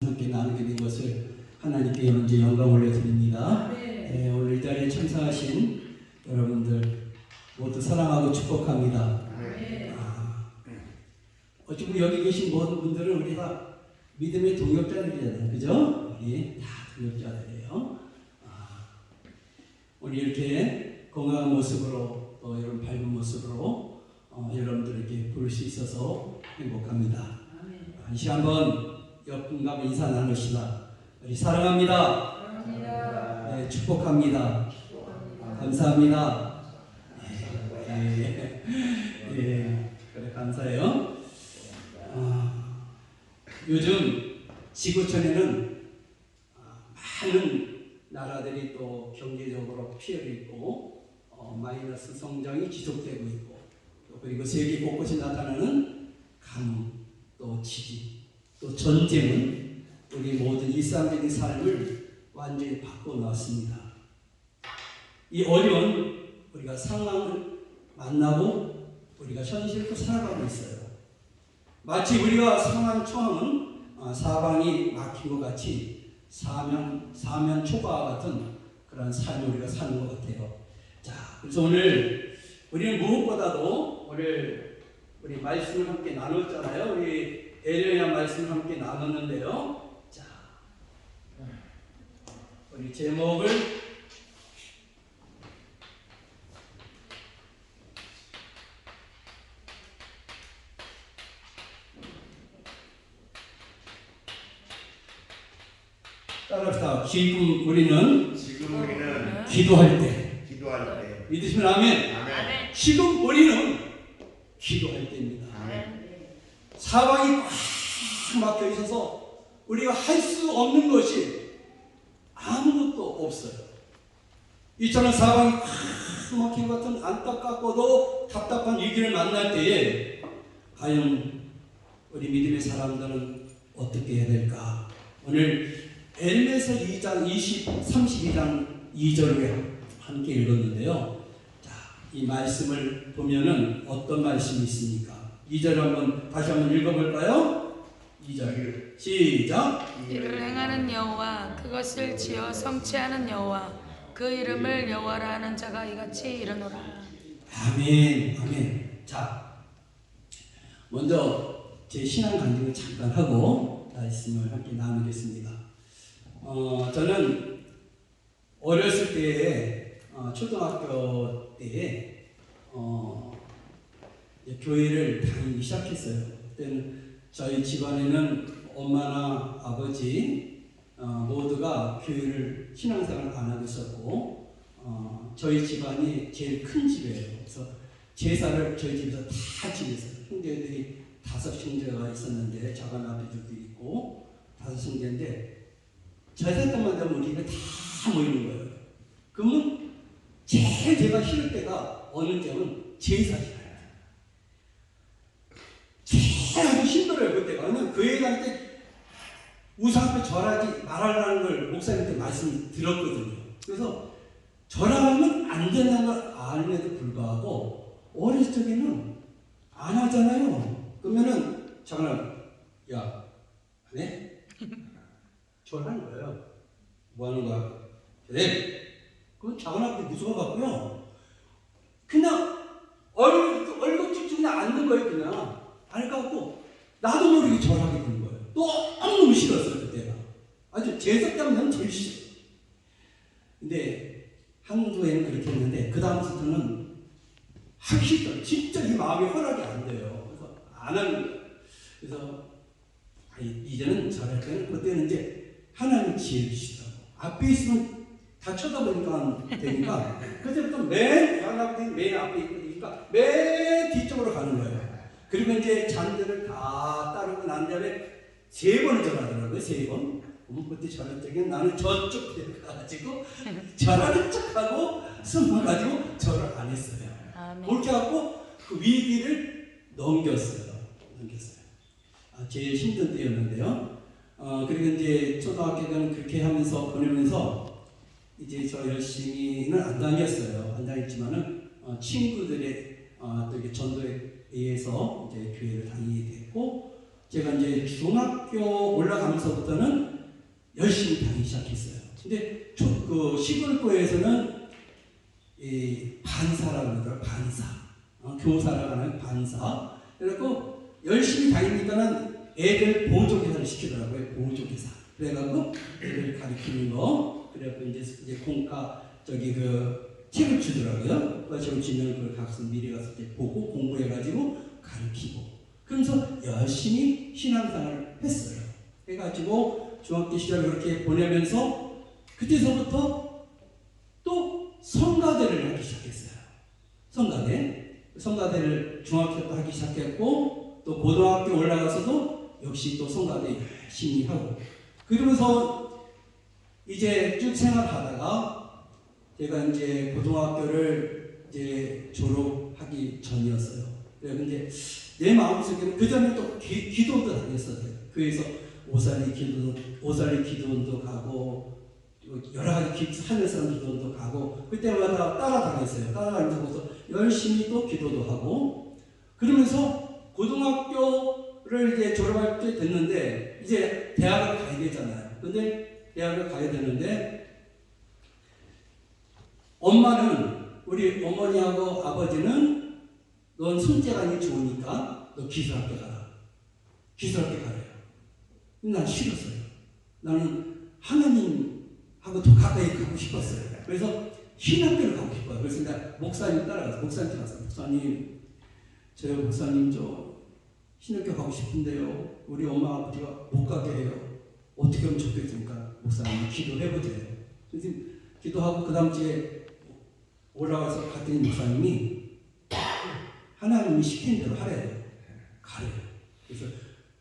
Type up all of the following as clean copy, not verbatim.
함께 나누게 된 것을 하나님께 먼저 영광 올려드립니다. 오늘 이 자리에 참석하신 여러분들 모두 사랑하고 축복합니다. 어찌 보면 여기 계신 모든 분들은 우리 다 믿음의 동역자들이잖아요. 그죠? 우리 다 동역자들이에요. 오늘 이렇게 건강한 모습으로 또 이런 밝은 모습으로 여러분들에게 볼 수 있어서 행복합니다. 이 시간 한번 옆분과 인사 나누시다. 우리 사랑합니다. 네, 축복합니다. 감사합니다. 그래 감사해요. 요즘 지구촌에는 많은 나라들이 또 경제적으로 피해를 입고 마이너스 성장이 지속되고 있고 그리고 세계 곳곳에 나타나는 가뭄 또 지진 또 전쟁은 우리 모든 일상적인 삶을 완전히 바꿔놨습니다. 이 어려운 우리가 상황을 만나고 우리가 현실을 살아가고 있어요. 마치 우리가 상황 처음은 사방이 막힌 것 같이 사면 초과와 같은 그런 삶을 우리가 사는 것 같아요. 자, 그래서 오늘 우리는 무엇보다도 오늘 우리 말씀을 함께 나눴잖아요. 우리 에레미야 말씀을 함께 나눴는데요. 자, 우리 제목을 따라합시다. 지금 우리는 기도할 때 믿으시면 아멘. 지금 우리는 기도할 때입니다. 사방이 꽉 막혀 있어서 우리가 할 수 없는 것이 아무것도 없어요. 이처럼 사방이 꽉 막힌 것 같은 안타깝고도 답답한 위기를 만날 때에 과연 우리 믿음의 사람들은 어떻게 해야 될까? 오늘 에르메서 2장 32장 2절을 함께 읽었는데요. 자, 이 말씀을 보면은 어떤 말씀이 있습니까? 2절 한번 다시 한번 읽어볼까요? 2절 시작. 이를 행하는 여호와 그것을 지어 성취하는 여호와 그 이름을 여호와라 하는 자가 이같이 이르노라. 아멘. 아멘. 자, 먼저 제 신앙 간증을 잠깐 하고 말씀을 함께 나누겠습니다. 저는 어렸을 때에 초등학교 때에 교회를 다니기 시작했어요. 그때는 저희 집안에는 엄마나 아버지 모두가 교회를 신앙생활을 안 하고 있었고 저희 집안이 제일 큰 집이에요. 그래서 제사를 저희 집에서 다 지냈어요. 형제들이 5 형제가 있었는데 작은 아버지도 있고 5 형제인데 제사 때만 되면 우리가 다 모이는 거예요. 그러면 제일 제가 싫을 때가 어느 때는 제사시간이에요. 아주 힘들어요 그때가. 왜냐면 교회 갈 때 우상 앞에 절하지 말하라는 걸 목사님한테 말씀 들었거든요. 그래서 절하면 안 된다는 걸 알면에도 불구하고 어렸을 적에는 안 하잖아요. 그러면은 장난 야 안 해? 절하는 거예요. 뭐 하는 거야? 그래. 그건 작은 아버지 무서워갖고요. 그냥 얼굴 그냥 앉는 거예요. 그냥. 알갖고 나도 모르게 절하게 되는 거예요. 너무 싫었어요 그때가. 아주 제사 때문에 제일 싫어요. 근데 한국에는 그렇게 했는데 그 다음부터는 하기 싫더라고요. 진짜 이 마음이 허락이 안 돼요. 그래서 안 하는 거예요. 그래서 이제는 절할 때는 그때는 이제 하나님 지혜 주시더라고. 앞에 있으면 다 쳐다보니까 되니까 그때부터 맨 앞에 있으니까 맨 뒤쪽으로 가는 거예요. 그리고 이제 잔들을 다 따르고 난 다음에 3번을 절하더라고요. 3번. 그때 절할 적에 나는 저쪽 가가지고 절하는 척하고 숨어가지고 절을 안 했어요. 그렇게 해갖고 그 위기를 넘겼어요. 제일 힘든 때였는데요. 그리고 이제 초등학교 때는 그렇게 하면서 보내면서 이제 저 열심히는 안 다녔어요. 안 다녔지만은 친구들의 또 이게 전도에 의해서 이제 교회를 다니게 됐고 제가 이제 중학교 올라가면서부터는 열심히 다니기 시작했어요. 근데 그 시골교회에서는 이 반사라고 그러더라고요. 반사. 교사라고 하는 반사. 그래갖고 열심히 다니니까는 애들 보조교사를 시키더라고요. 보조교사. 그래갖고 애들 가르치는 거. 그래갖고 이제 공과 그 책을 주더라고요. 그 책을 주면 그걸 가서 미리 가서 이제 보고 공부해가지고 가르치고. 그러면서 열심히 신앙생활을 했어요. 해가지고 중학교 시절 그렇게 보내면서 그때서부터 또 성가대를 하기 시작했어요. 성가대를 중학교 때 하기 시작했고 또 고등학교 올라가서도 역시 또 성가대 열심히 하고 그러면서 이제 쭉 생활하다가 제가 이제 고등학교를 이제 졸업하기 전이었어요. 그런데 내 마음속에는 그 전에 또 기도도 다녔었어요. 그래서 오살리 기도원도 가고 여러 가지 하늘 사람 기도원도 가고 그때마다 따라다녔어요. 따라다니면서 열심히 또 기도도 하고 그러면서 고등학교를 이제 졸업할 때 됐는데 이제 대학을 가야 되잖아요. 근데 대학을 가야 되는데 엄마는 우리 어머니하고 아버지는 넌 손재간이 좋으니까 너 기술학교 가라. 기술학교 가래요. 난 싫었어요. 나는 하나님하고 더 가까이 가고 싶었어요. 그래서 신학교를 가고 싶어요. 그래서 내가 목사님 따라가서 목사님한테 갔어요. 목사님, 저 목사님 저 신학교 가고 싶은데요. 우리 엄마 아버지가 못 가게 해요. 어떻게 하면 좋겠습니까? 목사님 기도해보세요. 그래서 기도하고 그 다음 주에 올라와서 갔더니 목사님이 하나님이 시킨 대로 하래요. 가래요. 그래서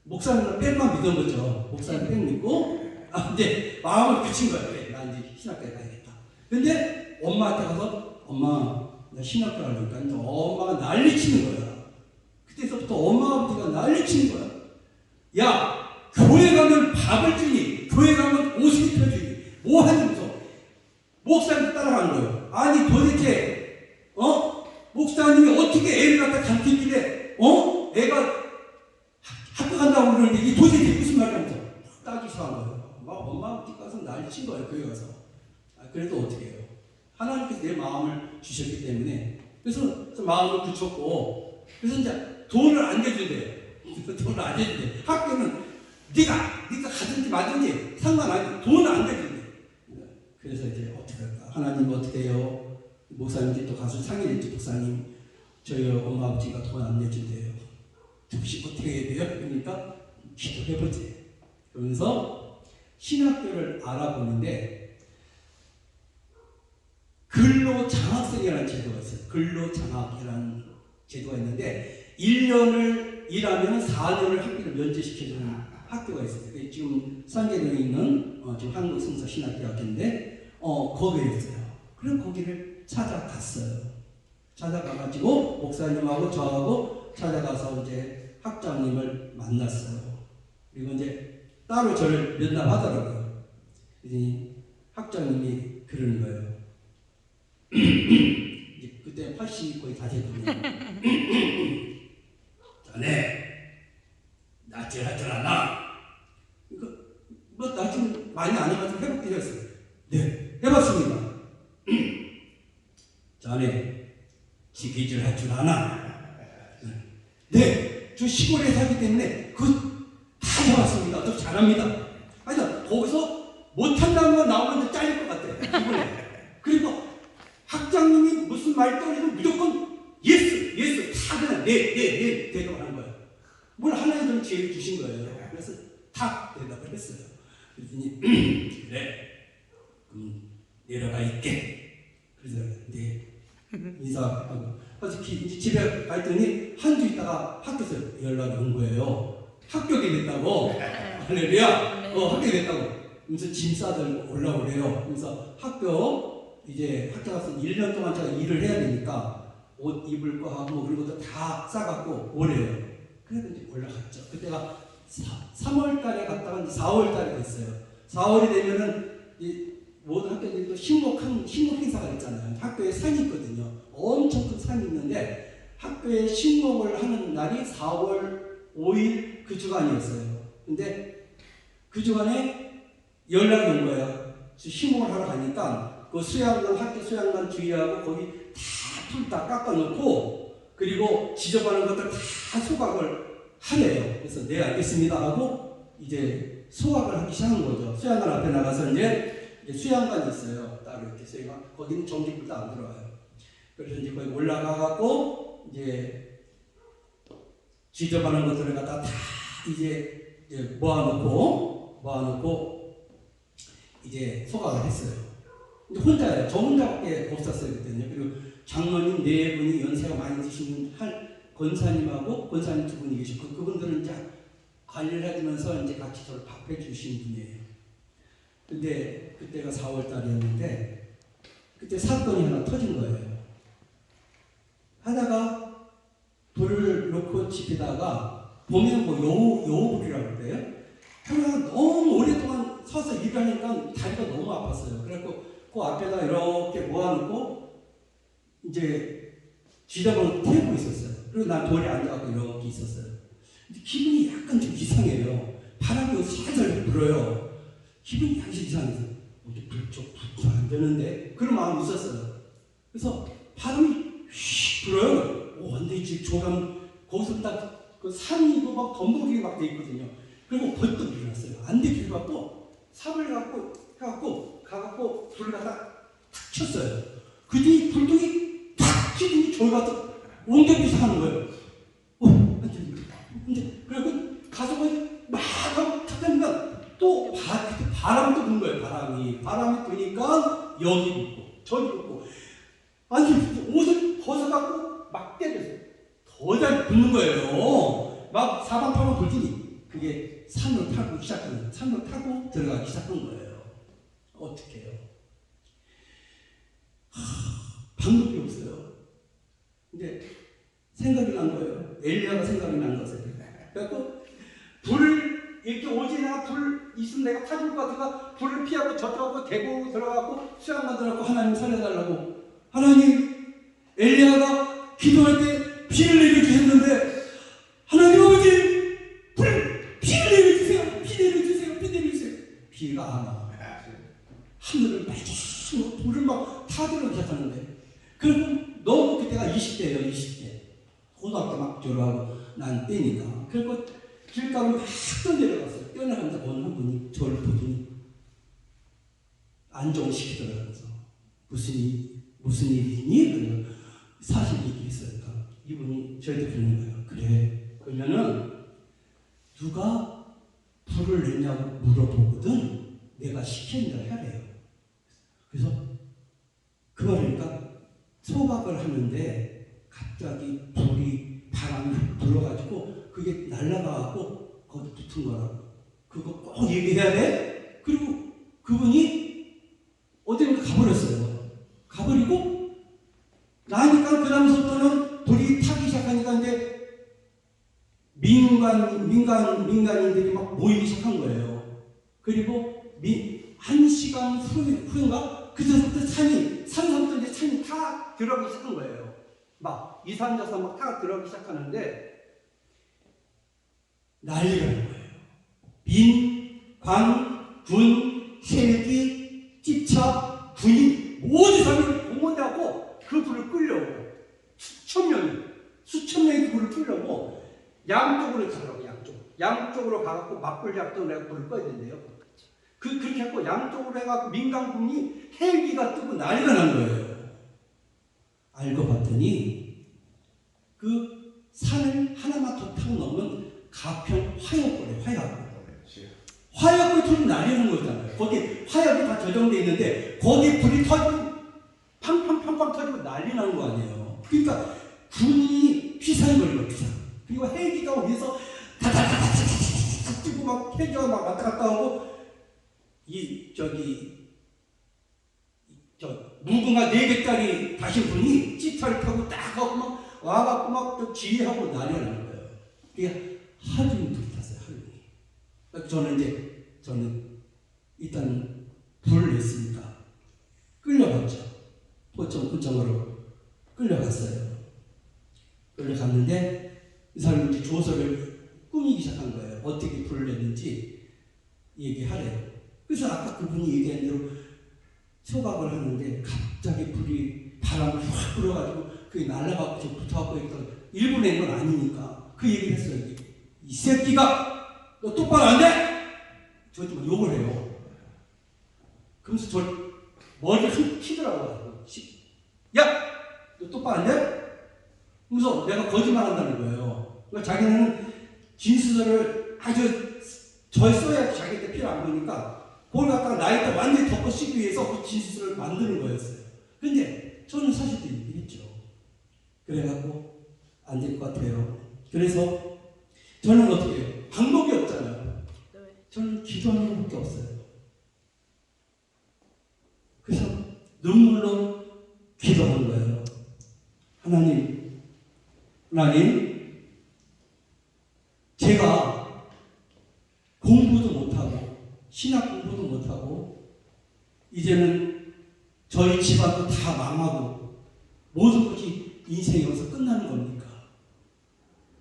목사님은 뺑만 믿은 거죠. 목사님 뺑 믿고 근데 마음을 굳힌 거예요. 그래, 나 이제 신학교에 가야겠다. 근데 엄마한테 가서 엄마 나 신학교 가려니까 엄마가 난리치는 거야. 그때서부터 엄마 아버지가 난리치는 거야. 야 교회 가면 밥을 주니 교회 가면 옷을 입혀주니 뭐 하면서 목사님 따라가는 거예요. 아니 도대체 목사님이 어떻게 애를 갖다 가르치길래 애가 학교 간다고 그러는데 이게 도대체 무슨 말이냐면서 따기 시작한 거예요. 막 엄마 아버지 가서 난리친 거예요. 교회 가서. 그래도 어떻게 해요. 하나님께서 내 마음을 주셨기 때문에 그래서 마음을 굳혔고 그래서 이제 돈을 안 내준대요. 돈을 안 내준대. 학교는 네가 가든지 말든지 상관없이 돈을 안 내준대. 그래서 이제 어떻게 할까? 하나님 어떻게 해요? 목사님께 또 가서 상의했죠. 목사님 저희 엄마 아버지가 돈 안 내준대요. 혹시 어떻게 해야 돼요? 그러니까 기도해보지. 그러면서 신학교를 알아보는데 근로장학생이라는 제도가 있어요. 근로장학이라는 제도가 있는데 1년을 일하면 4년을 학비를 면제시켜주는 학교가 있어요. 지금 상계동에 있는 지금 한국성서신학대학교인데 거기에 있어요. 그래서 거기를 찾아갔어요. 찾아가가지고 목사님하고 저하고 찾아가서 이제 학장님을 만났어요. 그리고 이제 따로 저를 면담하더라고요. 그랬더니 학장님이 그러는 거예요. 이제 그때 80 거의 다 됐거든요. 자네 낯질 줄 아나? 뭐 낯질 많이 안 해가지고 해볼게 했어요. 네, 해봤습니다. 자네 지기질 할 줄 아나? 네, 저 시골에 살기 때문에 다 해봤습니다. 저 잘합니다. 아니, 거기서 못한다는 건 나오는데 잘릴 것 같아. 기분에. 그리고 학장님이 무슨 말 떠오르면 무조건 예스 다 그냥 네 대답을 하는 거예요. 뭘 하나님은 지혜를 주신 거예요. 그래서 다 대답을 했어요. 그랬더니 그래 내려가 있게. 그래서 네 인사하고 그래서 집에 갔더니 한 주 있다가 학교에서 연락이 온 거예요. 합격이 됐다고. 할렐루야. 합격이 됐다고. 그래서 짐 싸들고 올라오래요. 그래서 이제 학교 가서 1년 동안 제가 일을 해야 되니까 옷 입을 거 하고 그런 것도 다 싸갖고 오래요. 그래서 이제 올라갔죠. 그때가 3월 달에 갔다가 이제 4월 달에 됐어요. 4월이 되면은 모든 학교들이 또 신곡 행사가 있잖아요. 학교에 산이 있거든요. 엄청 큰 산이 있는데 학교에 신곡을 하는 날이 4월 5일 그 주간이었어요. 근데 그 주간에 연락이 온 거예요. 심호흡을 하러 가니까 그 수양관, 학교 수양관 주의하고 거기 풀 다 깎아놓고 그리고 지저분한 것들 다 소각을 하래요. 그래서 네 알겠습니다 하고 이제 소각을 하기 시작한 거죠. 수양관 앞에 나가서 이제 수양관이 있어요. 따로 이렇게 수양관. 거기는 전기불도 안 들어와요. 그래서 이제 거기 올라가갖고 이제 지저분한 것들을 갖다 다 이제 모아놓고 이제 소각을 했어요. 근데 혼자예요. 저 혼자밖에 없었어요 그때는요. 그리고 장로님 네 분이 연세가 많이 드시는 한 권사님하고 권사님 두 분이 계시고 그분들은 이제 관리를 해주면서 이제 같이 저를 밥해 주신 분이에요. 근데 그때가 4월 달이었는데 그때 사건이 하나 터진 거예요. 하다가 불을 놓고 지피다가 보면 뭐 여우불이라고 그래요. 하나 너무 오랫동안 서서 일을 하니까 다리가 너무 아팠어요. 그래갖고 그 앞에다 이렇게 모아놓고 이제 지저분을 태우고 있었어요. 그리고 난 돌에 앉아갖고 이렇게 있었어요. 근데 기분이 약간 좀 이상해요. 바람이 살살 불어요. 기분이 약간 이상해서 어디 불쪽 안 되는데 그런 마음이 있었어요. 그래서 바람이 휙 불어요. 근데 지금 조감 거기서 딱 그 산이고 막 덤벙이게 막 돼 있거든요. 그리고 벌떡 일어났어요. 안 되길 갖고 삽을 갖고 가갖고 불을 갖다 탁 쳤어요. 그 뒤에 불똥이 탁 튀더니 저기 가서 옮겨비서 하는 거예요. 근데 그리고 가서 막 하고 탁 하니까 또 바람도 부는 거예요. 바람이 부니까 여기 붙고 저기 붙고 아니 옷을 벗어갖고 막 때렸어요. 더 잘 붙는 거예요. 막 사방팔방 불더니 그게 산으로 타고 들어가기 시작한 거예요. 어떻게 해요? 방법이 없어요. 근데 생각이 난 거예요. 엘리야가 생각이 난 거예요. 그래서 불을 이렇게 오지나 불 있으면 내가 타줄 것 같으니까 불을 피하고 저쪽하고 대고 들어가고 수양만 들어가고 하나님 살려달라고. 하나님 엘리야가 기도할 때 비를 내려주셨는데 하나님 아버지 비를 내려주세요. 비 내려주세요. 비가 안 와. 하늘을 빨개지고 불을 막 타들어오기 시작하는데 그리고 너무 그때가 20대예요. 20대 고등학교 막 졸업하고 난 때니까 그리고 길가로 막 뛰어내려갔어요. 뛰어내려가면서 어느 한 분이 저를 보더니 안정시키더라고요. 무슨 일이니? 그러면 사실 얘기했어요. 이분이 저한테 그러는 거예요. 그래 그러면은 누가 불을 냈냐고 물어보거든 내가 시키는 대로 해야 돼요. 그래서 그 말이니까 소각을 하는데 갑자기 바람이 불어가지고 그게 날아가고 거기 붙은 거라고. 그거 꼭 얘기해야 돼. 그리고 그분이 어디론가 가버렸어요. 가버리고 나니까 그 다음부터는 불이 타기 시작하니까 이제 민간인들이 막 모이기 시작한 거예요. 그리고 1시간 후인가 그때부터 산서부터 이제 산이 다 들어가기 시작한 거예요. 막 이산저산 막 다 들어가기 시작하는데 난리가 난 거예요. 관, 군, 헬기, 찝차, 군인 모든 사람이 공원하고 그 불을 끌려고 수천 명이 그 불을 끌려고 양쪽으로 가라고 양쪽으로 가갖고 맞불 작전 내가 불을 꺼야 된대요. 그렇게 하고 양쪽으로 해갖고 민간군이 헬기가 뜨고 난리가 난 거예요. 알고 봤더니 그 산을 하나만 더 타고 넘으면 가평 화약고래요. 화약고에 불이 날리는 거잖아요. 거기 화약이 다 저장돼 있는데 거기 불이 터지면 팡팡팡팡 터지고 난리 나는 거 아니에요. 그러니까 군이 피살거리고 그리고 헬기가 위에서 다다다다다다다 뛰고 막 헬기가 막 왔다 갔다 하고 무궁화 4개짜리 다신 분이 찌타를 타고 딱 하고 막 와갖고 막 또 지휘하고 난리가 나는 거예요. 그게 하루 종일 불이 탔어요. 하루 종일. 저는 일단 불을 냈으니까 끌려갔죠. 포청으로 끌려갔어요. 끌려갔는데 이 사람이 이제 조서를 꾸미기 숨기기 시작한 거예요. 어떻게 불을 냈는지 얘기하래요. 그래서 아까 그분이 얘기한 대로 소각을 하는데 갑자기 불이 바람을 확 불어가지고 그게 날아가고 저 붙어갖고 있던 일부 낸 건 아니니까 그 얘기를 했어요. 이 새끼가 너 똑바로 안 돼? 저한테 막 욕을 해요. 그러면서 저 머리를 휙 치더라고요. 야! 너 똑바로 안 돼? 그래서 내가 거짓말 한다는 거예요. 그러니까 자기는 진술을 아주 절 써야 자기한테 필요 안 보니까 그걸 갖다가 나에다 완전히 덮어 씌우기 위해서 그 진술을 만드는 거였어요. 근데 저는 사실도 얘기했죠. 그래갖고 안 될 것 같아요. 그래서 저는 어떻게 해요? 방법이 없잖아요. 저는 기도하는 것밖에 없어요. 그래서 눈물로 기도하는 거예요. 하나님, 제가 공부도 못하고 신학 공부도 못하고 이제는 저희 집안도 다 망하고 모든 것이 인생이 여기서 끝나는 겁니까?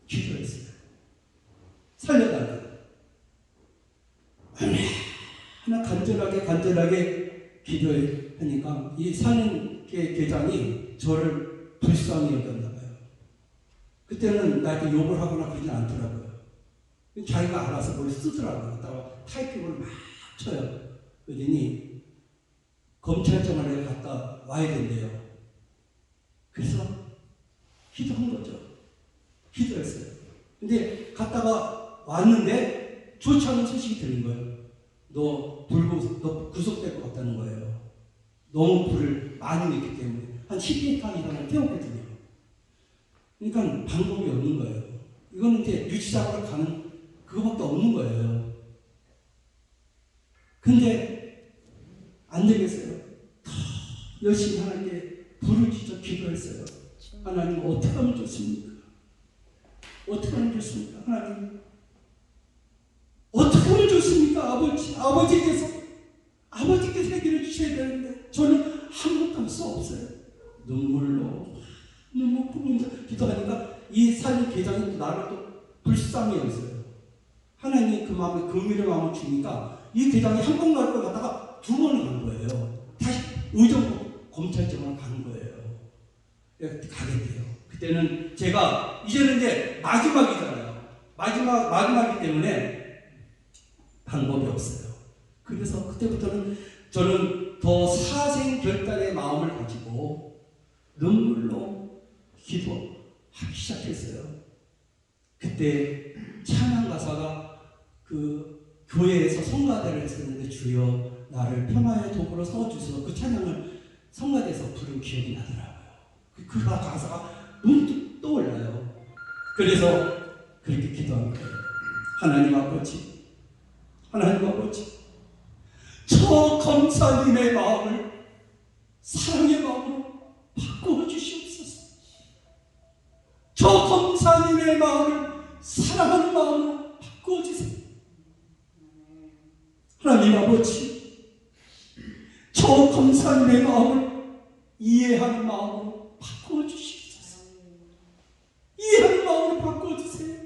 기도했어요. 살려달라고. 하나 간절하게 기도하니까 이 사는계 계장이 저를 불쌍히 여겼나 봐요. 그때는 나한테 욕을 하거나 그러진 않더라고요. 자기가 알아서 뭘 쓰더라고요. 갖다가 타이핑을 막 쳐요. 그러더니 검찰청을 갔다 와야 된대요. 그래서 기도한 거죠. 기도했어요. 근데 갔다가 왔는데 좋지 않은 소식이 들린 거예요. 너 구속될 것 같다는 거예요. 너무 불을 많이 냈기 때문에 한 10m 이상을 태웠거든요. 그러니까 방법이 없는 거예요. 이거는 이제 유치장으로 가는 그거밖에 없는 거예요. 근데 안 되겠어요. 더 열심히 하나님께 부르짖어 기도했어요. 하나님 어떻게 하면 좋습니까? 어떻게 하면 좋습니까? 하나님 어떻게 하면 좋습니까? 아버지께서 해결해 주셔야 되는데 저는 아무것도 할 수 없어요. 눈물 부으면서 기도하니까 이 살림 계장이 나를 또 불쌍히 여겼어요. 하나님이 그 마음에 긍휼의 마음을 주니까 이 계장이 한 번 갈 걸 갖다가 두 번을 간 거예요. 다시 의정부 검찰청으로 간 거예요. 가게 돼요. 그때는 제가 이제는 이제 마지막이잖아요. 마지막이기 때문에 방법이 없어요. 그래서 그때부터는 저는 더 사생결단의 마음을 가지고 눈물로 기도하기 시작했어요. 그때 찬양 가사가 그 교회에서 성가대를 했었는데 주여 나를 평화의 도구로 세워주셔서 그 찬양을 성가대에서 부른 기억이 나더라고요. 그 가사가 문득 떠올라요. 그래서 그렇게 기도한 거예요. 하나님 아버지, 저 검사님의 마음을 사랑의 마음으로 바꾸어 주시옵소서. 저 검사님의 마음을 사랑하는 마음으로 바꾸어 주세요. 하나님 아버지, 저 검사님의 마음을 이해하는 마음으로 바꾸어 주시옵소서. 이해하는 마음으로 바꾸어 주세요.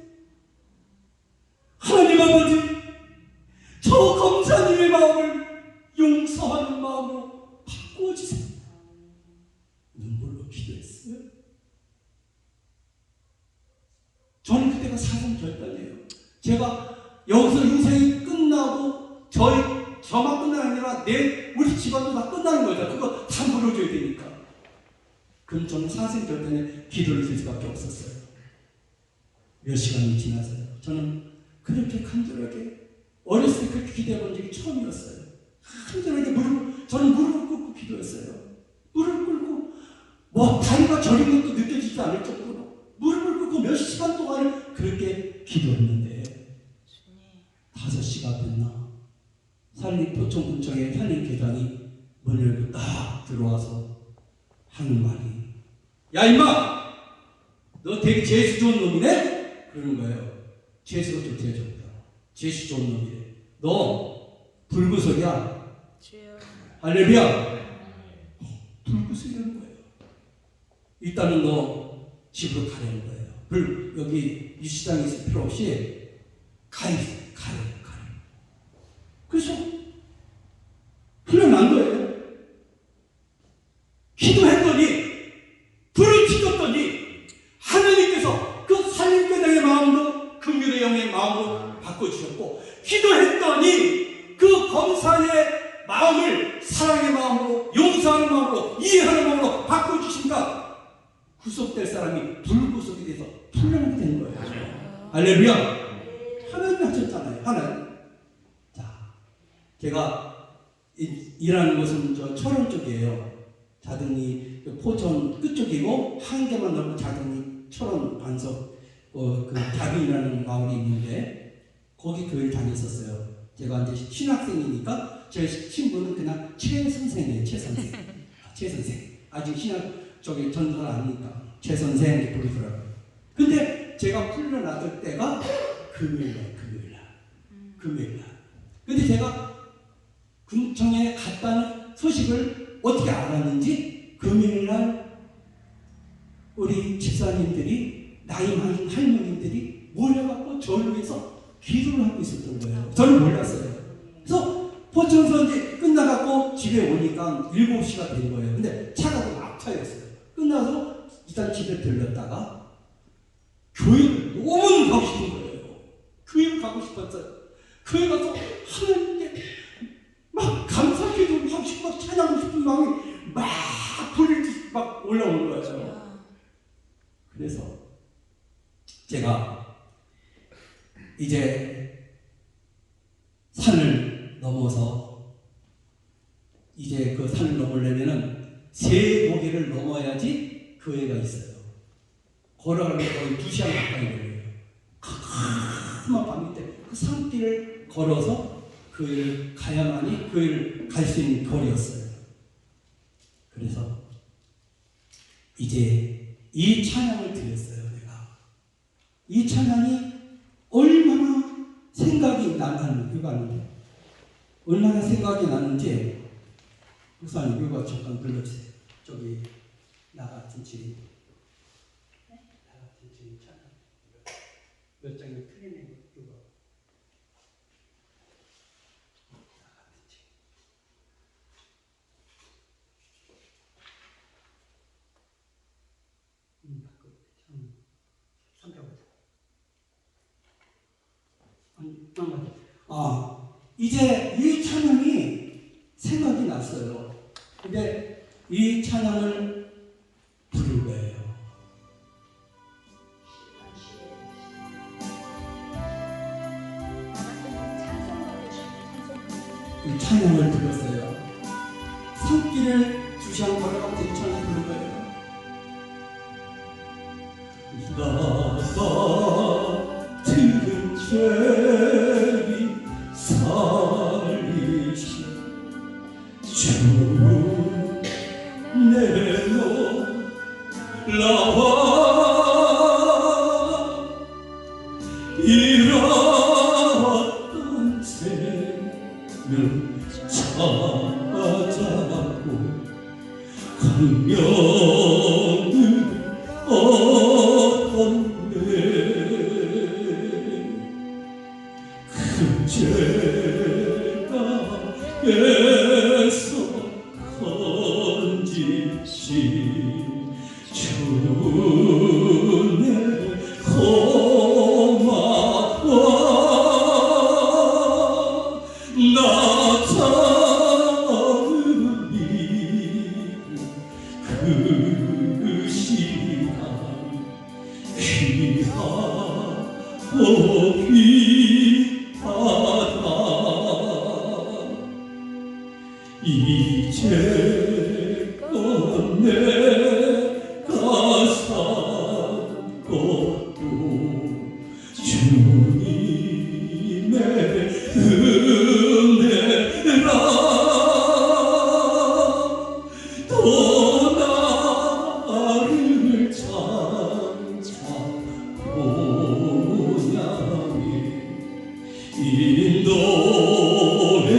하나님 아버지, 저 검사님의 마음을 용서하는 마음으로 바꾸어 주세요. 눈물로 기도했어요. 저는 그때가 사생결단이에요. 제가 여기서 인생이 끝나고 저만 끝나는 게 아니라 우리 집안도 다 끝나는 거죠. 그거 다 물어줘야 되니까. 그럼 저는 사생결단에 기도를 드릴 수밖에 없었어요. 몇 시간이 지나서요. 저는 그렇게 간절하게 어렸을 때 그렇게 기도해 본 적이 처음이었어요. 간절하게 저는 무릎을 꿇고 기도했어요. 무릎을 꿇고 다리가 저린 것도 느껴지지 않을 정도로 무릎을 꿇고 몇 시간 동안 그렇게 기도했는데 5시가 됐나 포천군청의 산림계장이 문을 열고 딱 들어와서 하는 말이 야 임마! 너 되게 재수 좋은 놈이네? 그러는 거예요. 재수가 좋대요. 저보다. 재수 좋은 놈이래. 너 불구석이야. 할렐루야. 불구석이라는 거예요. 일단은 너 집으로 가라는 거예요. 여기 유치장에 있을 필요 없이 가요. 그래서 흘러난 거예요. 기도했더니 불을 지켰더니 하나님께서 그 살림꾼의 마음도 긍휼의 영의 마음으로 바꿔주셨고, 기도했더니 그 검사의 마음을 사랑의 마음으로, 용서하는 마음으로, 이해하는 마음으로 바꿔주시니까 구속될 사람이 불구속이 돼서 풀려나게 된 거예요. 할렐루야. 하나님이 하셨잖아요. 하나님. 자, 제가 일하는 곳은 저 철원 쪽이에요. 자등리 포천 끝쪽이고 한 개만 넘으면 자등리 철원 반석 그 자등이라는 마을이 있는데 거기 교회를 다녔었어요. 제가 이제 신학생이니까 제 친구는 그냥 최 선생이에요. 최 선생. 최 선생. 아직 신학 저기 전도를 아니니까 최 선생 이렇게 부르더라고요. 근데 제가 풀려나들 때가 금요일날. 근데 제가 군청에 갔다는 소식을 어떻게 알았는지 금요일날 우리 집사님들이 나이 많은 할머니들이 모여갖고 저를 위해서 기도를 하고 있었던 거예요. 저는 몰랐어요. 그래서 포천에서 이제 끝나갖고 집에 오니까 7시가 된 거예요. 근데 차가 좀 막차였어요. 끝나서 일단 집에 들렸다가 교회를 너무 가고 싶은 거예요. 교회를 가고 싶었어요. 교회 가서 하나님께 막 감사기도 하고 싶고 막 찬양하고 싶은 마음이 막 불이 막 올라오는 거예요. 그래서 제가 이제 산을 넘어서 이제 그 산을 넘으려면은 세 고개를 넘어야지 교회가 있어요. 걸어가면 거의 2시간 가까이 걸려요. 캄캄한 밤인데 그 산길을 걸어서 교회를 가야만이 교회를 갈 수 있는 거리였어요. 그래서 이제 이 찬양을 드렸어요. 내가 이 찬양이 얼마나 생각이 나는 이거 얼마나 생각이 나는지 목사님 이거 잠깐 불러주세요. 저기 나 같은 주인 찬양 몇 장이 틀리네. 이거 이제 이 찬양이 생각이 났어요. 근데 이 찬양을 부를 거예요. 이 찬양을 불렀어요. 산길을 2시간 걸어가면서 이 찬양을 부른 거예요. 나 같은 죄인 살리신 주 내놓으라와 잃었던 생명 찾아고 광명을 얻었네. 그 죄가 에서 건지신 주내 고마워. 나 처음이 그 시간 귀하고 귀하다. 이제껏 내가 산 것도 주님의 은혜라. 또 나를 장차 보냐니 인도해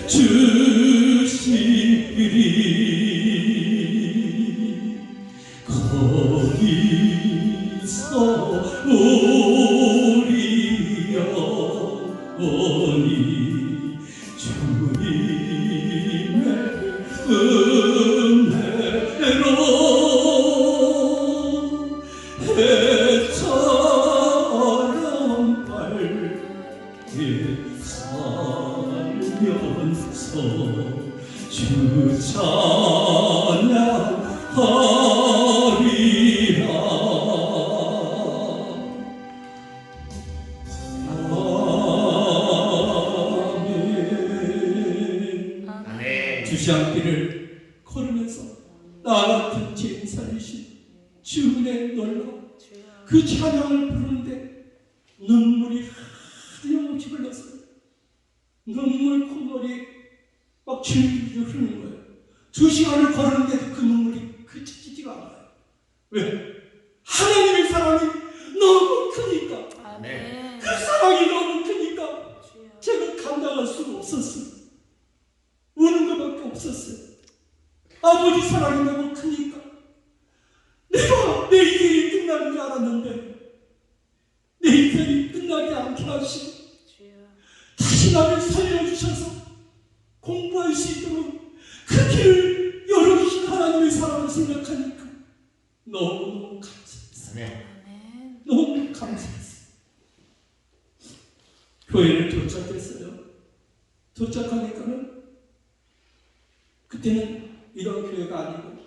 주시리. 들으면서 주 찬양하리라. 아멘. 주시한길을 걸으면서 나 같은 죄인 살리신 주의 놀라 그 찬양을 부르는데 눈물이 하염없이 흘렀어요. 눈물 콧물이 막 줄줄 흐르는 거예요. 2시간을 걸었는데도 그 눈물이 그치지가 않아요. 왜? 하나님의 사랑이 너무 크니까. 아멘. 그 사랑이 너무 크니까 제가 감당할 수가 없었어요. 우는 것밖에 없었어요. 아버지 사랑이 너무 크니까 내가 내 인생이 끝나는 줄 알았는데 내 인생이 끝나지 않게 하시고 다시 나를 살려주셔서 공부할 수 있도록 그 길을 열어주신 하나님의 사랑을 생각하니까 너무너무 감사했어요. 너무 감사했어요. 교회를 도착했어요. 도착하니까는 그때는 이런 교회가 아니고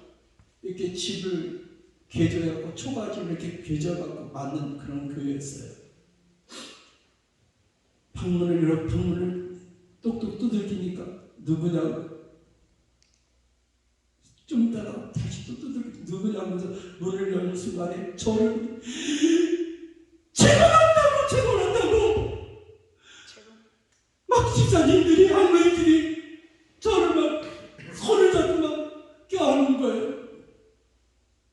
이렇게 집을 개조해갖고 초가집을 이렇게 개조해갖고 만든 그런 교회였어요. 방문을 똑똑 두들기니까 누구냐고 좀 이따가 다시 또 두들기 누구냐면서 문을 여는 순간에 저를 채권한다고 막 집사님들이 할머니들이 저를 막 손을 잡고 막 껴안는 거예요.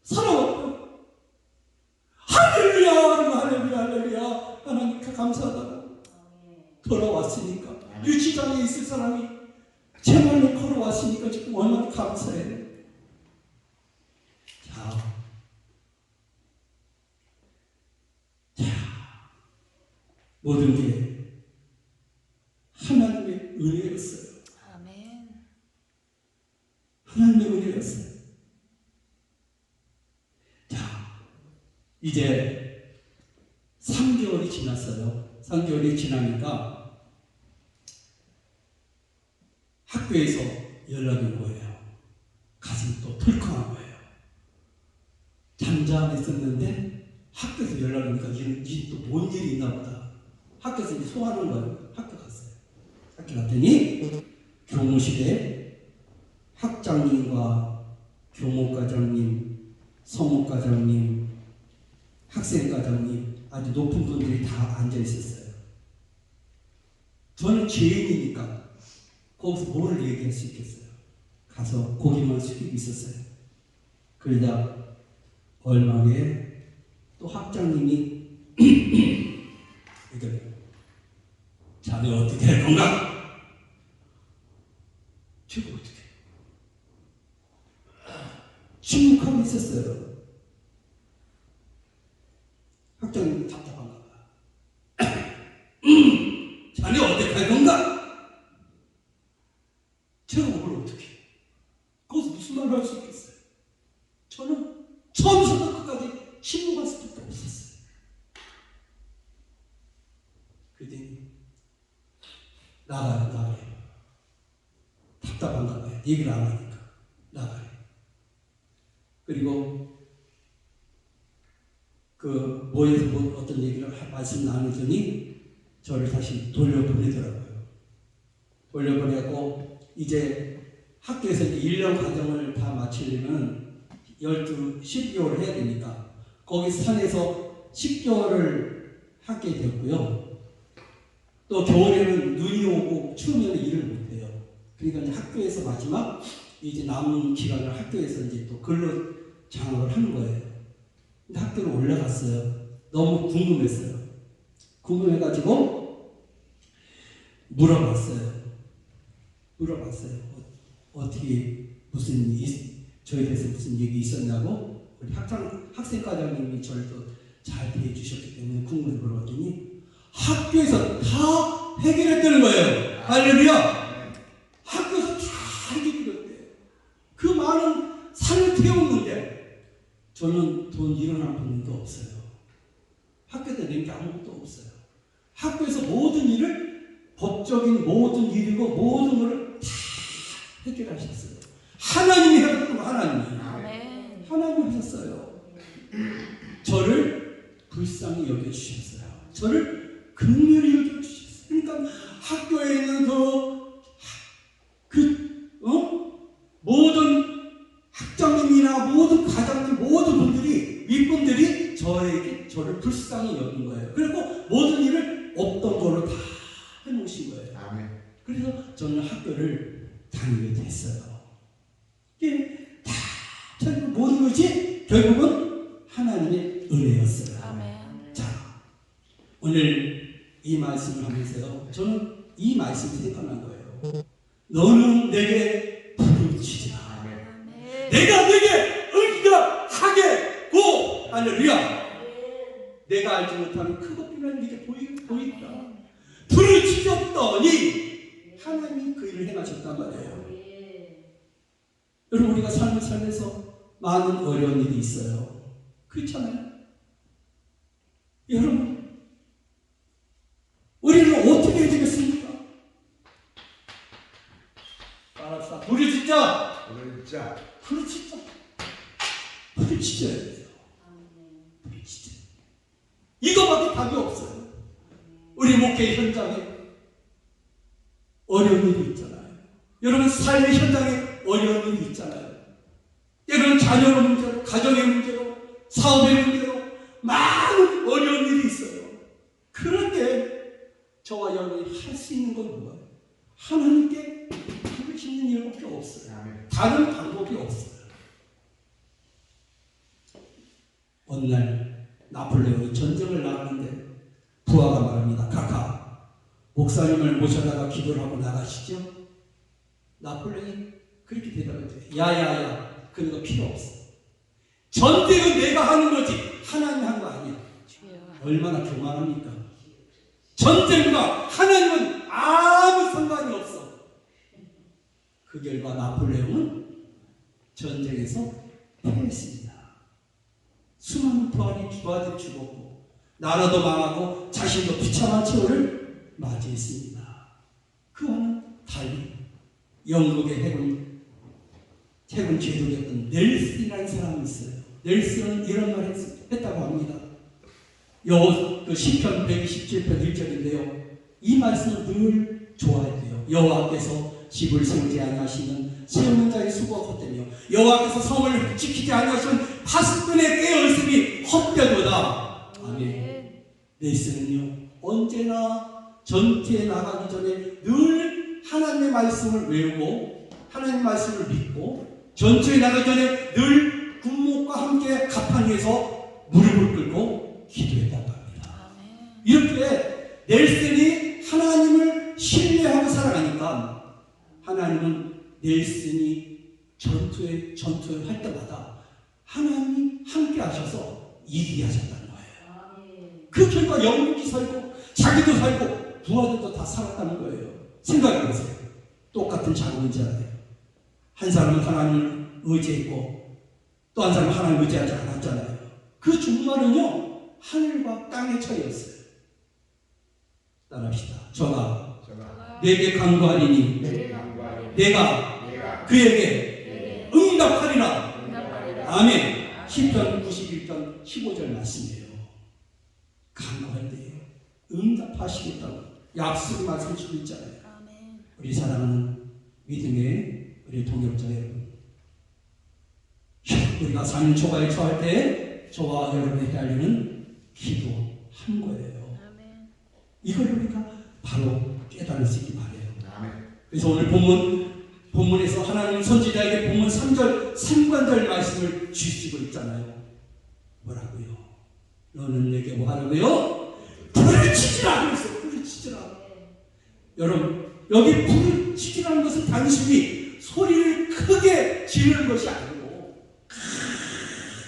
살아왔다. 할렐루야, 할렐루야, 할렐루야. 하나님 감사하다고. 돌아왔으니까 유치장에 있을 사람이 제 말로 걸어왔으니까 지금 얼마나 감사해요. 자, 모든 게 하나님의 은혜였어요. 아멘. 하나님의 은혜였어요. 자, 이제 3개월이 지났어요. 3개월이 지나니까 학교에서 연락이 온 거예요. 가슴이 또 털컹한 거예요. 잠잠했었는데 학교에서 연락이 오니까 이 또 뭔 일이 있나 보다. 학교에서 이제 소환한 거예요. 학교 갔어요. 학교 갔더니 교무실에 학장님과 교무과장님, 서무과장님, 학생과장님 아주 높은 분들이 다 앉아 있었어요. 저는 죄인이니까 거기서 뭐를 얘기할 수 있겠어요. 가서 고개만 숙이고 있었어요. 그러다 얼마 후에 또 학장님이 이렇게 자네 어떻게 할 건가? 제가 어떻게 침묵하고 있었어요. 학장님 답답한가 봐. 자네 어떻게 할 건가? 제가 뭘 어떻게 해요? 거기서 무슨 말을 할 수 있겠어요? 저는 처음부터 끝까지 침묵할 수밖에 없었어요. 그랬더니 나가요. 답답한가 봐요. 얘기를 안 하니까 나가요. 그리고 그 모여서 어떤 얘기를 말씀 나누더니 저를 다시 돌려보내더라고요. 돌려보내고 이제 학교에서 이제 1년 과정을 다 마치려면 12개월을 해야 되니까 거기 산에서 10개월을 하게 됐고요. 또 겨울에는 눈이 오고 추우면 일을 못해요. 그러니까 이제 학교에서 마지막 이제 남은 기간을 학교에서 이제 또 근로 장학을 하는 거예요. 근데 학교를 올라갔어요. 너무 궁금했어요. 궁금해가지고 물어봤어요. 어떻게 무슨 저에 대해서 무슨 얘기 있었냐고 우리 학생과장님이 저를 또 잘 대해 주셨기 때문에 궁금해 물어봤더니 학교에서 다 해결했다는 거예요. 할렐루야. 학교에서 다 해결했대요. 그 많은 산을 태웠는데 저는 돈 1원 한 푼도 없어요. 학교에서 낸 게 아무것도 없어요. 학교에서 모든 일을 법적인 모든 일이고 모든 것을 다 해결하셨어요. 하나님이 해결했고 하나님이. 아멘. 하나님이 하셨어요. 저를 불쌍히 여겨주셨어요. 저를 긍휼히 여겨주셨어요. 그러니까 학교에 있는 모든 학장님이나 모든 과장님, 모든 분들이, 윗분들이 저를 불쌍히 여긴 거예요. 그리고 모든 일을 없던 걸로 다 해놓으신 거예요. 아멘. 그래서 저는 학교를 다니게 됐어요. 이게 다 저는 모든 것이 결국은 하나님의 은혜였어요. 아멘. 자, 오늘 이 말씀을 하면서요, 저는 이 말씀이 생각난 거예요. 너는 내게 부르짖으라. 아멘. 내가 내게 응답하겠고. 할렐루야. 내가 알지 못하는 크고 비밀한 네게 보이다. 부르짖었더니 하나님이 그 일을 행하셨단 말이에요. 여러분, 우리가 삶을 살면서 많은 어려운 일이 있어요. 그렇잖아요. 여러분, 우리는 어떻게 해야 되겠습니까? 따라합시다. 부르짖자. 부르짖자. 부르짖자. 부르짖어야 돼요. 부르짖어. 이거밖에 답이 없어요. 우리 목회 현장에 어려운 일이 있잖아요. 여러분 삶의 현장에 어려운 일이 있잖아요. 때로는 자녀의 문제로, 가정의 문제로, 사업의 문제로 많은 어려운 일이 있어요. 그럴 때 저와 여러분이 할 수 있는 건 뭐예요? 하나님께 부르짖는 일밖에 없어요. 아멘. 다른 방법이 없어요. 어느 날 나폴레옹이 전쟁을 나가는데 부하가 말합니다. 카카, 목사님을 모셔다가 기도를 하고 나가시죠. 나폴레옹이 그렇게 대답했대요. 야야야, 그런 거 필요 없어. 전쟁은 내가 하는 거지 하나님이 하는 거 아니야. 얼마나 교만합니까? 전쟁과 하나님은 아무 상관이 없어. 그 결과 나폴레옹은 전쟁에서 패했습니다. 수많은 부하들이 죽었고 나라도 망하고 자신도 비참한 처우를 맞이했습니다. 그와는 달리 영국의 해군 제독이었던 넬슨이라는 사람이 있어요. 넬슨은 이런 말을 했다고 합니다. 그 시편 127편 1절인데요. 이 말씀을 늘 좋아했대요. 여호와께서 집을 세우지 아니하시는 세우는 자의 수고가 헛되며 여호와께서 성을 지키지 아니하시는 파수꾼의 깨어있음이 헛되도다. 아멘. 넬슨은요, 언제나 전투에 나가기 전에 늘 하나님의 말씀을 외우고 하나님의 말씀을 믿고 전투에 나가기 전에 늘 군목과 함께 가판 위에서 무릎을 꿇고 기도했다고 합니다. 이렇게 넬슨이 하나님을 신뢰하고 살아가니까 하나님은 넬슨이 전투를 할 때마다 하나님이 함께 하셔서 이기게 하셨다는 거예요. 그 결과 영국이 살고 자기도 살고 부하들도 다 살았다는 거예요. 생각해보세요. 똑같은 자문자예요. 한 사람은 하나님을 의지했고 또 한 사람은 하나님을 의지하지 않았잖아요. 그 중간은요, 하늘과 땅의 차이였어요. 따라합시다. 저가 내게 간구하리니 내가 그에게 응답하리라. 아멘. 시편 91편 15절 말씀이에요. 간구할 때 응답하시겠다고 약속의 말씀을 주고 있잖아요. 우리 사랑하는 믿음의 우리 동역자 여러분, 우리가 삶의 초과에 처할 때 저와 여러분이 해야 할 일은 기도한 거예요. 이걸 우리가 바로 깨달을 수 있기 바래요. 그래서 오늘 본문에서 하나님 선지자에게 본문 3절 상관절 말씀을 주시고 있잖아요. 뭐라고요? 너는 내게 뭐 하라고요? 부르짖으라 그랬어요. 부르짖으라. 여러분, 여기 부르짖으라는 것은 단순히 소리를 크게 지르는 것이 아니고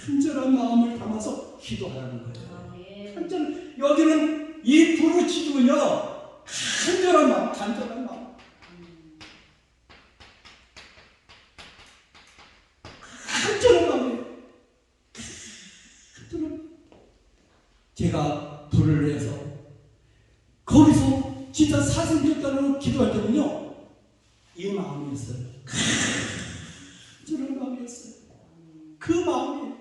간절한 마음을 담아서 기도하라는 거예요. 간절, 여기는 이 부르짖음은요, 간절한 마음, 간절한 마음. 간절한 마음이에요. 제가 불을 해서 거기서 진짜 사생겼다 마음이었어요. 저런 마음이었어요. 그 마음이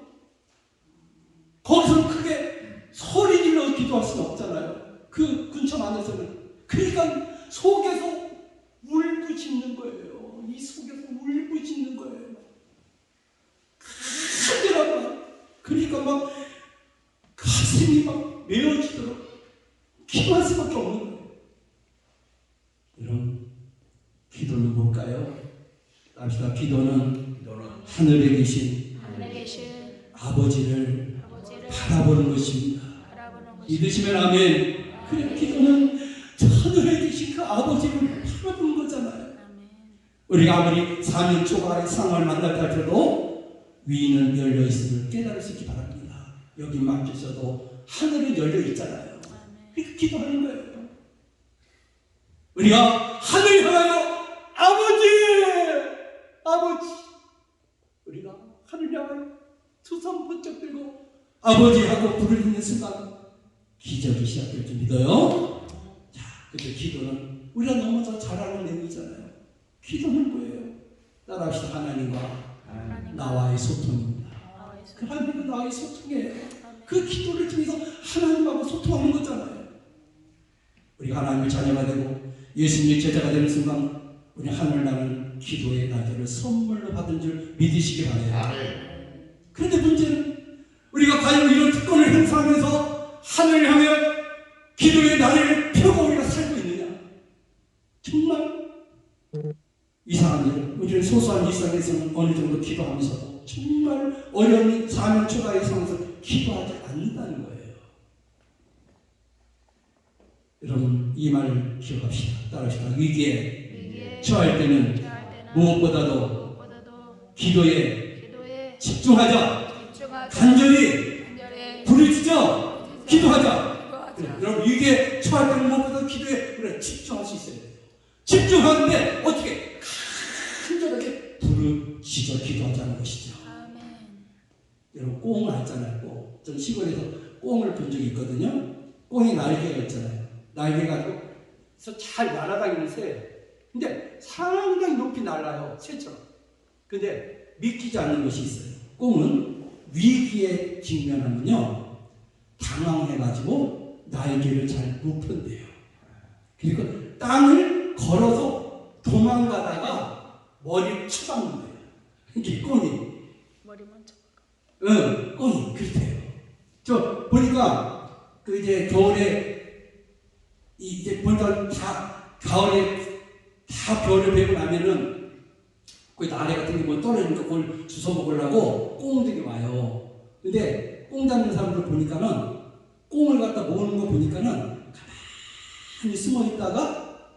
거기서 크게 소리 질러 기도할 수는 없잖아요. 그 근처 안에서는. 그러니까 속에서 울부짖는 거예요. 이 속에서 울부짖는 거예요. 큰일이란 그러니까 막 가슴이 막 메어지도록 기도할 수밖에 없는 거예요. 이런 기도는 뭘까요? 합시다. 기도는 하늘에 계신 아버지를 바라보는 것입니다. 믿으시면 아멘. 그래, 기도는 하늘에 계신 그 아버지를 바라보는 거잖아요. 우리가 아무리 사면 초과의 상황을 만날 때 할지라도 위는 열려 있음을 깨달을 수 있기 바랍니다. 여기 맡기셔도 하늘은 열려 있잖아요. 그러니까 기도하는 거예요. 우리가 하늘 향하여 아버지 우리가 하늘 향하여 두 손 번쩍 들고 아버지 하고 부르는 순간 기적이 시작될 줄 믿어요. 자, 근데 기도는 우리가 너무 잘 아는 내용이잖아요. 기도는 뭐예요? 따라합시다. 하나님과 나와의 소통입니다. 그 하나님과 나와의 소통이에요. 그 기도를 통해서 하나님하고 소통하는 거잖아요. 우리가 하나님의 자녀가 되고 예수님의 제자가 되는 순간 우리 하늘 나는 기도의 날개를 선물로 받은 줄 믿으시기 바라요. 그런데 문제는 우리가 과연 이런 특권을 행사하면서 하늘을 향해 기도의 날개를 펴고 우리가 살고 있느냐? 정말 이상한 일. 우리는 소소한 일상에서는 어느 정도 기도하면서도 정말 어려운 사명 초과의 상황에서 기도하지 않는다는 거예요. 여러분 이 말을 기억합시다. 따라합시다. 위기에 처할 때는 무엇보다도 기도에 집중하자. 간절히 부르짖어 기도하자. 그래, 여러분 위기에 처할 때는 무엇보다도 기도에 그래 집중할 수 있어야 돼요. 집중하는데 어떻게 간절하게 부르짖어 기도하자는 것이죠. 여러분 꽁을 알잖아요. 꽁. 전 시골에서 꽁을 본 적이 있거든요. 꽁이 날개가 있잖아요. 날개가 가지고 잘 날아다니는 새예요. 근데 상당히 높이 날아요. 새처럼. 근데 믿기지 않는 것이 있어요. 꽁은 위기에 직면하면요 당황해가지고 날개를 잘 못 편대요. 그리고 땅을 걸어서 도망가다가 머리를 쳐박는 거예요. 이게 꽁이. 머리만 쳐박아. 응, 꽁이 그렇대요. 저 보니까 그 이제 겨울에 이제 보니까 다 가을에 다 겨울을 배고 나면은 그 나래 같은 게 뭐 떨어지니까 그걸 주워 먹으려고 꽁들이 와요. 근데 꽁 잡는 사람들 보니까는 꽁을 갖다 모으는 거 보니까는 가만히 숨어 있다가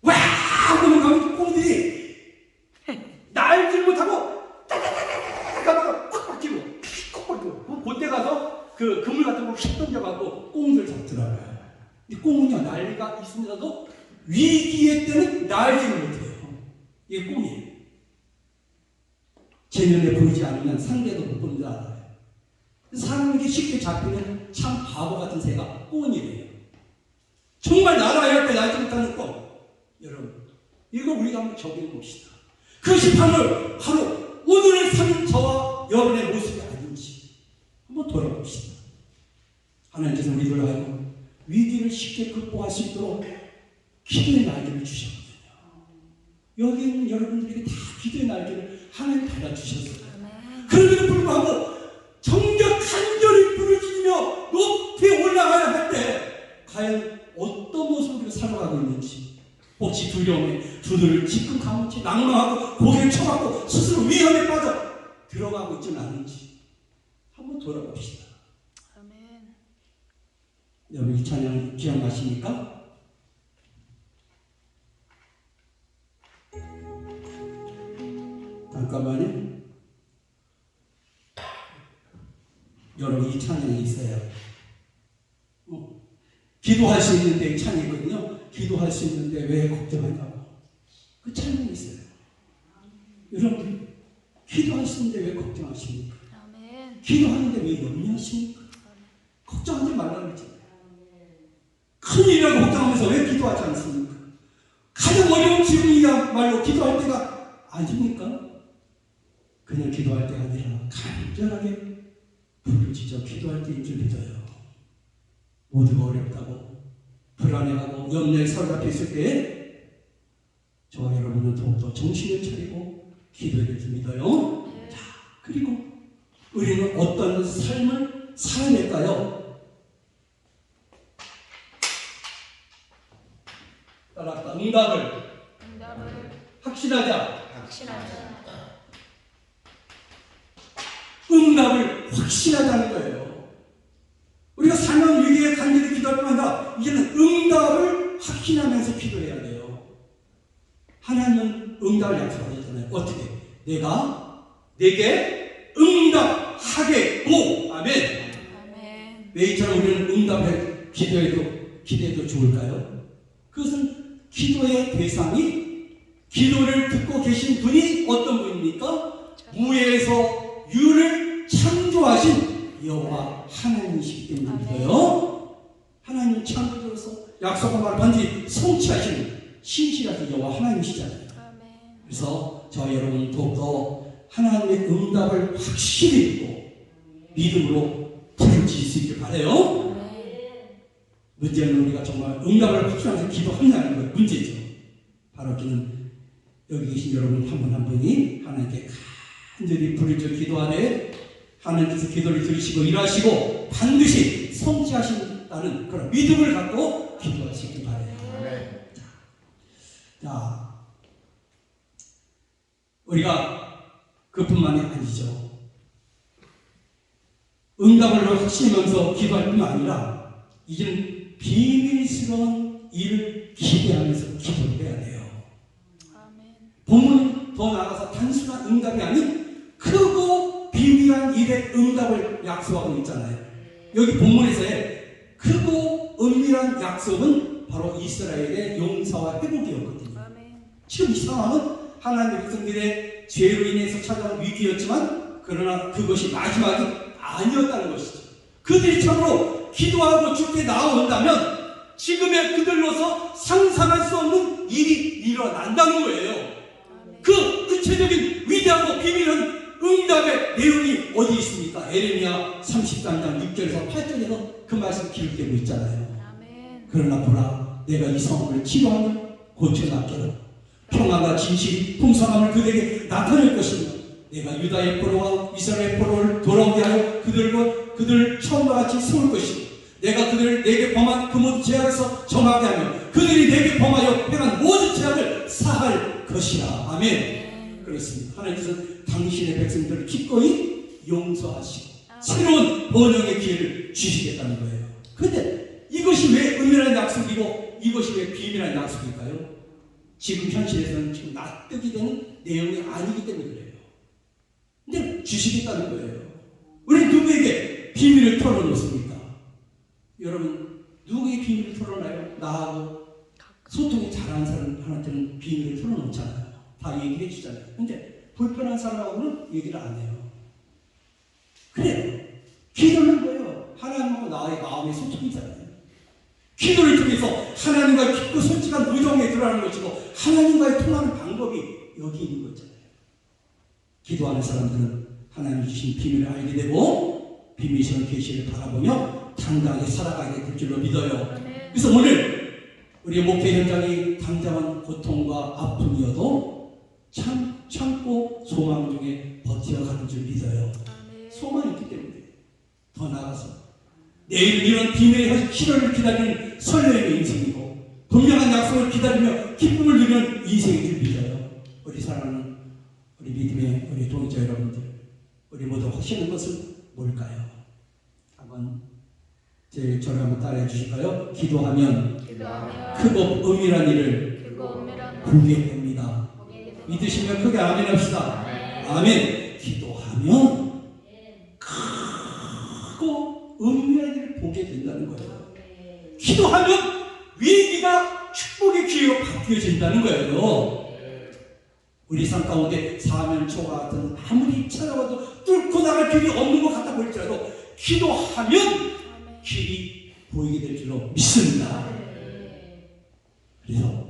와 하고 가면 꽁들이 날질 못하고 따다다다다 가다가 콱 박히고 콱 박히고 그때 가서 그 그물 같은 걸 휙 던져갖고 꽁들 잡더라고요. 이 꽁은요 날개가 있으면서도 위기의 때는 날지를 못해요. 이게 꽁이에요. 제 눈에 보이지 않으면 상대도 못 보는 줄 알아요. 사람에게 쉽게 잡히는 참 바보 같은 새가 꽁이래요. 정말 날아야 할 때 날지 못하는 꽁. 여러분 이거 우리가 한번 적용해 봅시다. 그것이 바로 오늘을 사는 저와 여러분의 모습이 아닌지 한번 돌아봅시다. 하나님께서 우리들로 하여금 위기를 쉽게 극복할 수 있도록 기도의 날개를 주셨거든요. 여기 있는 여러분들에게 다 기도의 날개를 하나님 달아주셨어요. 그럼에도 불구하고 정작 간절히 부르짖으며 높이 올라가야 할 때 과연 어떤 모습으로 살아가고 있는지 혹시 두려움에 두 눈을 지끈 감은 낙망하고 고개를 쳐박고 스스로 위험에 빠져 들어가고 있지는 않은지 한번 돌아봅시다. 아멘. 여러분 이 찬양 기억나십니까? 잠깐만요. 여러분 이 찬양이 있어요. 기도할 수 있는데 이 찬양이거든요. 기도할 수 있는데 왜 걱정하냐고. 그 찬양이 있어요. 여러분 기도할 수 있는데 왜 걱정하십니까? 아멘. 기도하는데 왜 염려하십니까? 걱정하지 말라고 했잖아요. 큰일이라고 걱정하면서 왜 기도하지 않습니까? 가장 어려운 질문이 말로 기도할 때가 아닙니까? 그냥 기도할 때가 아니라 간절하게 부르짖어 기도할 때인 줄 믿어요. 모두가 어렵다고 불안해하고 염려에 사로잡혀 있을 때에 저와 여러분은 더욱더 정신을 차리고 기도해야 될 줄 믿어요. 자, 그리고 우리는 어떤 삶을 살아야 될까요? 따라합시다. 응답을 확신하자. 응답을 확신하자는 거예요. 우리가 삶의 위기에 간절히 기도할 뿐만 아니라 이제는 응답을 확신하면서 기도해야 돼요. 하나님은 응답을 약속하셨잖아요. 어떻게? 내게 응답하겠고. 아멘. 왜 이처럼 우리는 응답을 기도해도 좋을까요? 그것은 기도의 대상이 기도를 듣고 계신 분이 어떤 분입니까? 무에서 유를 창조하신 여호와 하나님이시기 때문이고요. 하나님은 창조주로서 약속한 말을 반드시 성취하시는 신실하신 여호와 하나님이시잖아요. 그래서 저와 여러분은 더욱더 하나님의 응답을 확실히 믿고 믿음으로 부르짖을 수 있길 바라요. 문제는 우리가 정말 응답을 확신하면서 기도하느냐는 것 문제죠. 바로 그는 여기 계신 여러분 한 분 한 분이 하나님께 간절히 부르짖어 기도하되 하나님께서 기도를 들으시고 일하시고 반드시 성취하신다는 그런 믿음을 갖고 기도하시기 바라요. 자, 우리가 그뿐만이 아니죠. 응답을 확신하면서 기도할 뿐만 아니라 이제는 비밀스러운 일을 기대하면서 기도를 해야 돼요. 본문은 더 나아가서 단순한 응답이 아닌 크고 비밀한 일의 응답을 약속하고 있잖아요. 여기 본문에서의 크고 은밀한 약속은 바로 이스라엘의 용서와 회복이었거든요. 지금 이 상황은 하나님의 백성들의 죄로 인해서 찾아온 위기였지만 그러나 그것이 마지막이 아니었다는 것이죠. 그들이 참으로 기도하고 죽게 나온다면 지금의 그들로서 상상할 수 없는 일이 일어난다는 거예요. 그 구체적인 위대하고 비밀한 응답의 내용이 어디 있습니까? 에레미야 33장 6절에서 8절에서 그 말씀 기록되고 있잖아요. 그러나 보라, 내가 이 성을 치료하며 고쳐놨더라. 평화가 진실이 풍성함을 그들에게 나타낼 것이며 내가 유다의 포로와 이스라엘의 포로를 돌아오게 하여 그들을 처음과 같이 세울 것이고 내가 그들을 내게 범한 그 모든 죄악에서 정하게 하며 그들이 내게 범하여 행한 모든 죄악을 사할 것이라. 아멘. 그렇습니다. 하나님께서는 당신의 백성들을 기꺼이 용서하시고 새로운 번영의 기회를 주시겠다는 거예요. 그런데 이것이 왜 은밀한 약속이고 이것이 왜 비밀한 약속일까요? 지금 현실에서는 지금 납득이 되는 내용이 아니기 때문에 그래요. 근데 주시겠다는 거예요. 우리 누구에게 비밀을 털어놓습니까? 여러분, 누구에게 비밀을 털어놔요? 나하고 소통이 잘하는 사람한테는 비밀을 털어놓잖아요. 다 얘기를 해주잖아요. 근데 불편한 사람하고는 얘기를 안 해요. 그래요. 기도는 뭐예요? 하나님하고 나의 마음의 소통이잖아요. 기도를 통해서 하나님과의 깊고 솔직한 우정에 들어가는 것이고 하나님과의 통하는 방법이 여기 있는 거잖아요. 기도하는 사람들은 하나님 주신 비밀을 알게 되고 비밀스러운 계시를 바라보며 당당하게 살아가게 될 줄로 믿어요. 그래서 오늘 우리의 목회 현장이 당장한 고통과 아픔이어도 참고 소망 중에 버텨가는 줄 믿어요. 소망이 있기 때문에 더 나아가서 내일 이런 비밀의 희로를 기다리는 설레임의 인생이고 분명한 약속을 기다리며 기쁨을 누리는 인생인 줄 믿어요. 우리 사랑하는 우리 믿음의 우리 동역자 여러분들, 우리 모두 하시는 것은 뭘까요? 한번 저를 한번 따라해 주실까요? 기도하면 크고 은밀한 일을 보게 됩니다. 믿으시면 크게 아멘 합시다. 아멘. 기도하면 크고 은밀한 일을 보게 된다는 거예요. 기도하면 위기가 축복의 기회로 바뀌어진다는 거예요. 우리 삶 가운데 사면초가 같은 아무리 찾아봐도 뚫고 나갈 길이 없는 것 같아 보일지라도 기도하면 길이 보이게 될 줄로 믿습니다. 그래서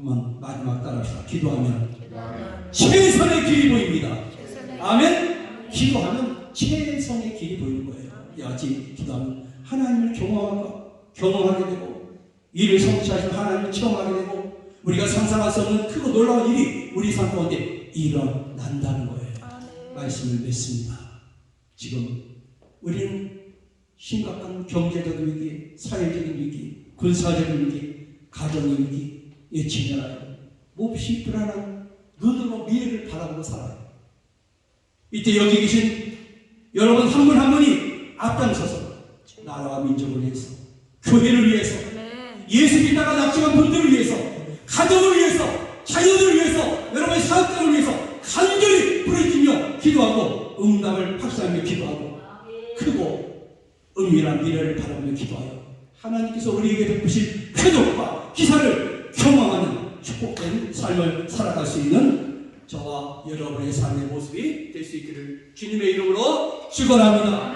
한번 마지막 따라합시다. 기도하면 최선의 길이 보입니다. 아멘. 기도하면 최선의 길이 보이는 거예요. 같이 기도하면 하나님을 경험하게 되고 이를 성취하신 하나님을 체험하게 되고 우리가 상상할 수 없는 크고 놀라운 일이 우리 삶 가운데 일어난다는 거예요. 말씀을 맺습니다. 지금 우리는 심각한 경제적 위기, 사회적인 위기, 군사적인 위기, 가정의 위기에 직면하여 몹시 불안한 눈으로 미래를 바라보고 살아요. 이때 여기 계신 여러분 한 분 한 분이 앞장서서 나라와 민족을 위해서, 교회를 위해서, 예수 믿다가 낙심한 분들을 위해서, 가정을 위해서, 자녀들을 위해서, 여러분의 사업장을 위해서 간절히 부르짖며 기도하고 응답을 확신하며 기도하고 크고 은밀한 미래를 바라보며 기도하여 하나님께서 우리에게 베푸신 회복과 기사를 경험하는 축복된 삶을 살아갈 수 있는 저와 여러분의 삶의 모습이 될 수 있기를 주님의 이름으로 축원합니다.